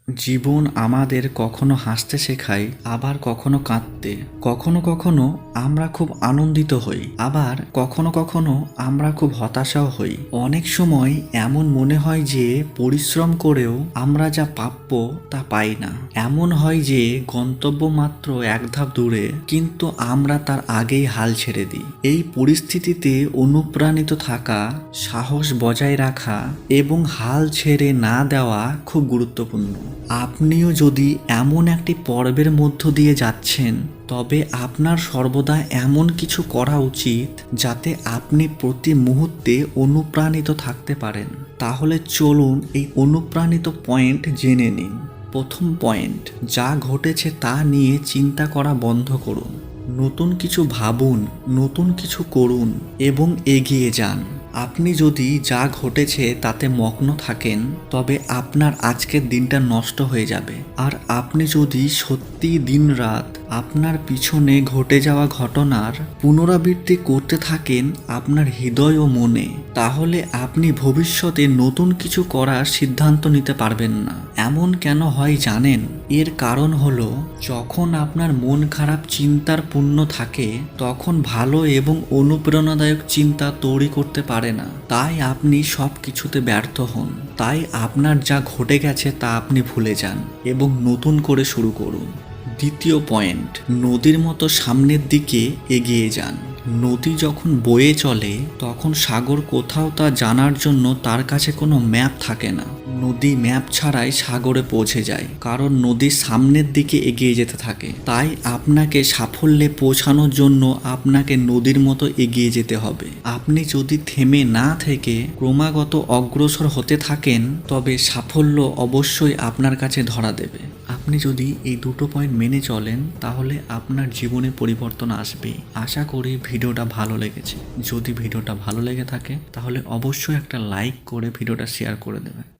জীবন আমাদের কখনো হাসতে শেখায়, আবার কখনো কাঁদতে। কখনো কখনো আমরা খুব আনন্দিত হই, আবার কখনো কখনো আমরা খুব হতাশাও হই। অনেক সময় এমন মনে হয় যে পরিশ্রম করেও আমরা যা প্রাপ্য তা পাই না। এমন হয় যে গন্তব্য মাত্র এক ধাপ দূরে, কিন্তু আমরা তার আগেই হাল ছেড়ে দিই। এই পরিস্থিতিতে অনুপ্রাণিত থাকা, সাহস বজায় রাখা এবং হাল ছেড়ে না দেওয়া খুব গুরুত্বপূর্ণ। আপনিও যদি এমন একটি পর্বের মধ্য দিয়ে যাচ্ছেন, তবে আপনার সর্বদা এমন কিছু করা উচিত যাতে আপনি প্রতি মুহূর্তে অনুপ্রাণিত থাকতে পারেন। তাহলে চলুন এই অনুপ্রাণিত পয়েন্ট জেনে নিন। প্রথম পয়েন্ট, যা ঘটেছে তা নিয়ে চিন্তা করা বন্ধ করুন। নতুন কিছু ভাবুন, নতুন কিছু করুন এবং এগিয়ে যান। আপনি যদি যা ঘটেছে তাতে মগ্ন থাকেন, তবে আপনার আজকের দিনটা নষ্ট হয়ে যাবে। আর আপনি যদি সত্যি দিনরাত আপনার পিছনে ঘটে যাওয়া ঘটনার পুনরাবৃত্তি করতে থাকেন আপনার হৃদয় ও মনে, তাহলে আপনি ভবিষ্যতে নতুন কিছু করার সিদ্ধান্ত নিতে পারবেন না। এমন কেন হয় জানেন? এর কারণ হলো, যখন আপনার মন খারাপ চিন্তার পূর্ণ থাকে, তখন ভালো এবং অনুপ্রেরণাদায়ক চিন্তা তৈরি করতে পারে না। তাই আপনি সব কিছুতে ব্যর্থ হন। তাই আপনার যা ঘটে গেছে তা আপনি ভুলে যান এবং নতুন করে শুরু করুন। দ্বিতীয় পয়েন্ট, নদীর মতো সামনের দিকে এগিয়ে যান। নদী যখন বয়ে চলে, তখন সাগর কোথাও তা জানার জন্য তার কাছে কোনো ম্যাপ থাকে না। নদী ম্যাপ ছাড়াই সাগরে পৌঁছে যায়, কারণ নদী সামনের দিকে এগিয়ে যেতে থাকে। তাই আপনাকে সাফল্যে পৌঁছানোর জন্য আপনাকে নদীর মতো এগিয়ে যেতে হবে। আপনি যদি থেমে না থেকে ক্রমাগত অগ্রসর হতে থাকেন, তবে সাফল্য অবশ্যই আপনার কাছে ধরা দেবে। আপনি যদি এই দুটো পয়েন্ট মেনে চলেন, তাহলে আপনার জীবনে পরিবর্তন আসবে। আশা করি ভিডিওটা ভালো লেগেছে। যদি ভিডিওটা ভালো লেগে থাকে, তাহলে অবশ্যই একটা লাইক করে ভিডিওটা শেয়ার করে দেবেন।